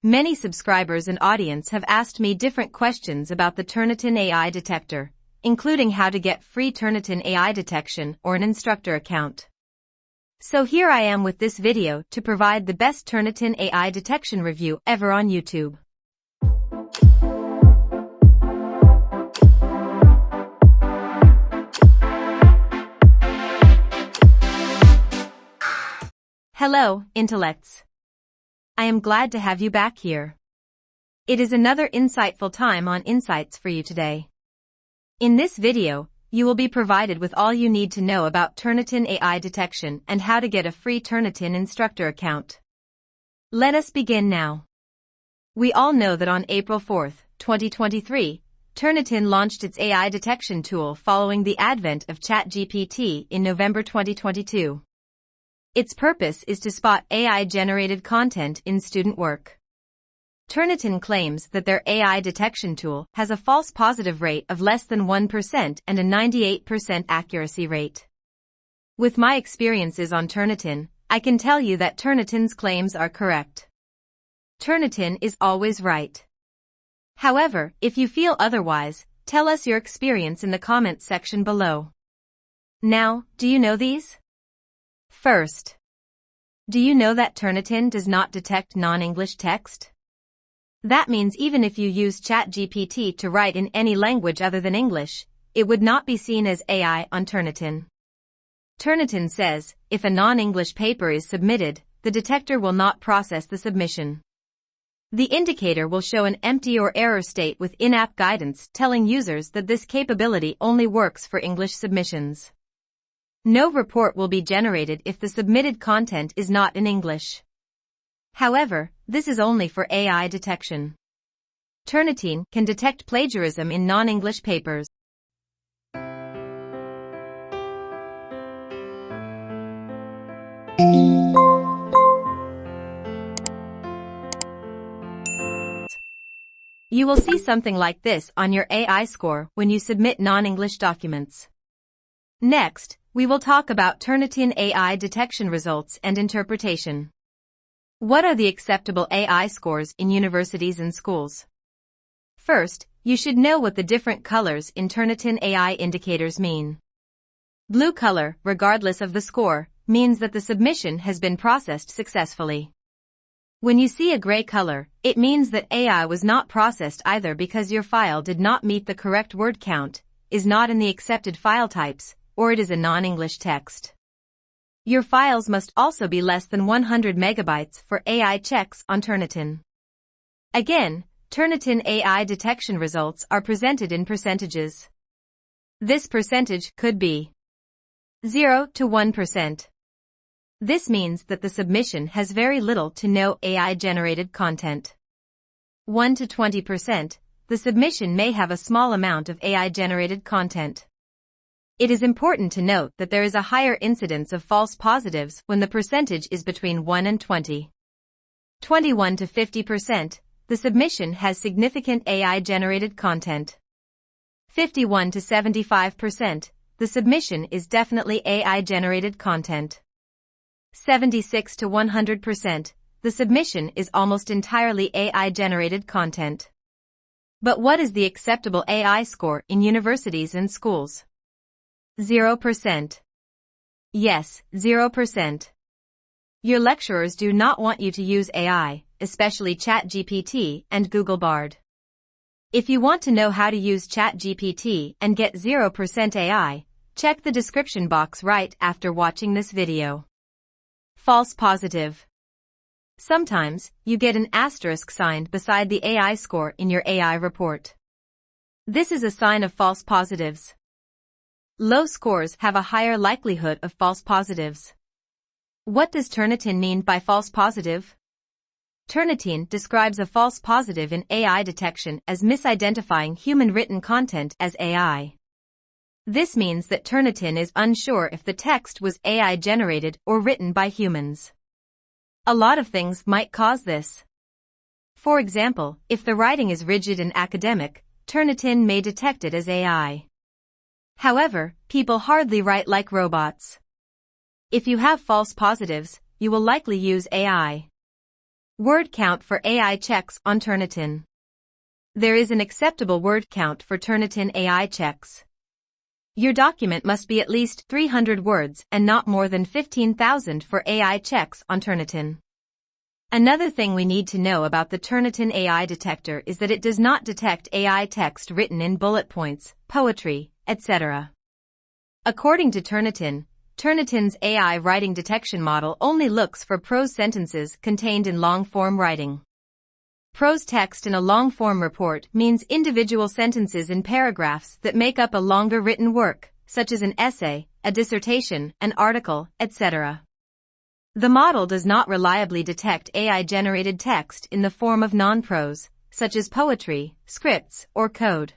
Many subscribers and audience have asked me different questions about the Turnitin AI detector, including how to get free Turnitin AI detection or an instructor account. So here I am with this video to provide the best Turnitin AI detection review ever on YouTube. Hello, intellects. I am glad to have you back here. It is another insightful time on Insights for you today. In this video, you will be provided with all you need to know about Turnitin AI detection and how to get a free Turnitin instructor account. Let us begin now. We all know that on April 4, 2023, Turnitin launched its AI detection tool following the advent of ChatGPT in November 2022. Its purpose is to spot AI-generated content in student work. Turnitin claims that their AI detection tool has a false positive rate of less than 1% and a 98% accuracy rate. With my experiences on Turnitin, I can tell you that Turnitin's claims are correct. Turnitin is always right. However, if you feel otherwise, tell us your experience in the comments section below. Now, do you know these? First, do you know that Turnitin does not detect non-English text? That means even if you use ChatGPT to write in any language other than English, it would not be seen as AI on Turnitin. Turnitin says, if a non-English paper is submitted, the detector will not process the submission. The indicator will show an empty or error state with in-app guidance telling users that this capability only works for English submissions. No report will be generated if the submitted content is not in English. However, this is only for AI detection. Turnitin can detect plagiarism in non-English papers. You will see something like this on your AI score when you submit non-English documents. Next, we will talk about Turnitin AI detection results and interpretation. What are the acceptable AI scores in universities and schools? First, you should know what the different colors in Turnitin AI indicators mean. Blue color, regardless of the score, means that the submission has been processed successfully. When you see a gray color, it means that AI was not processed either because your file did not meet the correct word count, is not in the accepted file types, or it is a non-English text. Your files must also be less than 100 megabytes for AI checks on Turnitin. Again, Turnitin AI detection results are presented in percentages. This percentage could be 0 to 1%. This means that the submission has very little to no AI-generated content. 1 to 20%, the submission may have a small amount of AI-generated content. It is important to note that there is a higher incidence of false positives when the percentage is between 1 and 20. 21 to 50%, the submission has significant AI-generated content. 51 to 75%, the submission is definitely AI-generated content. 76 to 100%, the submission is almost entirely AI-generated content. But what is the acceptable AI score in universities and schools? 0%. Yes, 0%. Your lecturers do not want you to use AI, especially ChatGPT and Google Bard. If you want to know how to use ChatGPT and get 0% AI, check the description box right after watching this video. False positive. Sometimes, you get an asterisk signed beside the AI score in your AI report. This is a sign of false positives. Low scores have a higher likelihood of false positives. What does Turnitin mean by false positive? Turnitin describes a false positive in AI detection as misidentifying human written content as AI. This means that Turnitin is unsure if the text was AI generated or written by humans. A lot of things might cause this. For example, if the writing is rigid and academic, Turnitin may detect it as AI. However, people hardly write like robots. If you have false positives, you will likely use AI. Word count for AI checks on Turnitin. There is an acceptable word count for Turnitin AI checks. Your document must be at least 300 words and not more than 15,000 for AI checks on Turnitin. Another thing we need to know about the Turnitin AI detector is that it does not detect AI text written in bullet points, poetry, etc. According to Turnitin's AI writing detection model only looks for prose sentences contained in long-form writing. Prose text in a long-form report means individual sentences in paragraphs that make up a longer written work, such as an essay, a dissertation, an article, etc. The model does not reliably detect AI-generated text in the form of non-prose, such as poetry, scripts, or code.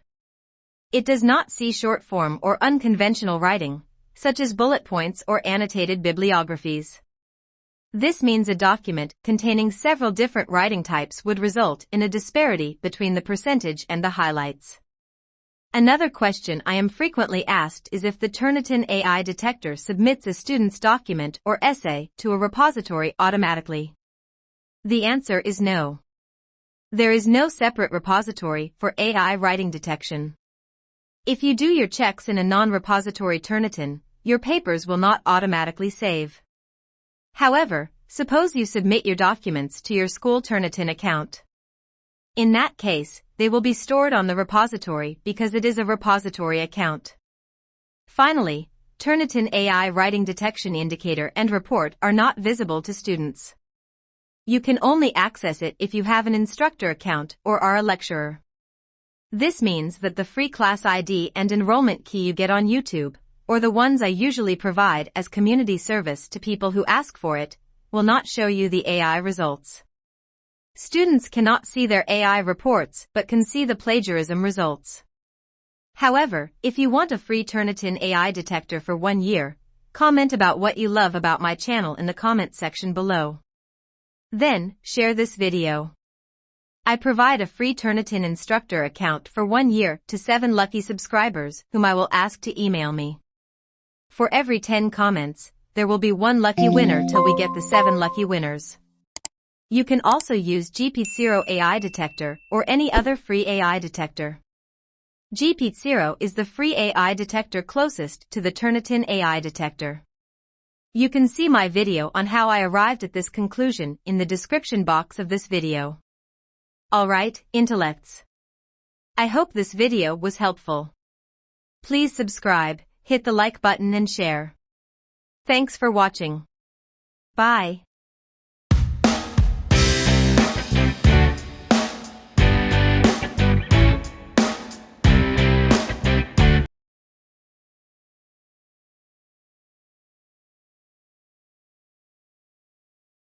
It does not see short-form or unconventional writing, such as bullet points or annotated bibliographies. This means a document containing several different writing types would result in a disparity between the percentage and the highlights. Another question I am frequently asked is if the Turnitin AI detector submits a student's document or essay to a repository automatically. The answer is no. There is no separate repository for AI writing detection. If you do your checks in a non-repository Turnitin, your papers will not automatically save. However, suppose you submit your documents to your school Turnitin account. In that case, they will be stored on the repository because it is a repository account. Finally, Turnitin AI writing detection indicator and report are not visible to students. You can only access it if you have an instructor account or are a lecturer. This means that the free class ID and enrollment key you get on YouTube, or the ones I usually provide as community service to people who ask for it, will not show you the AI results. Students cannot see their AI reports but can see the plagiarism results. However, if you want a free Turnitin AI detector for 1 year, comment about what you love about my channel in the comment section below. Then, share this video. I provide a free Turnitin instructor account for 1 year to 7 lucky subscribers whom I will ask to email me. For every 10 comments, there will be 1 lucky winner till we get the 7 lucky winners. You can also use GPT-0 AI detector or any other free AI detector. GPT-0 is the free AI detector closest to the Turnitin AI detector. You can see my video on how I arrived at this conclusion in the description box of this video. Alright, intellects. I hope this video was helpful. Please subscribe, hit the like button and share. Thanks for watching. Bye.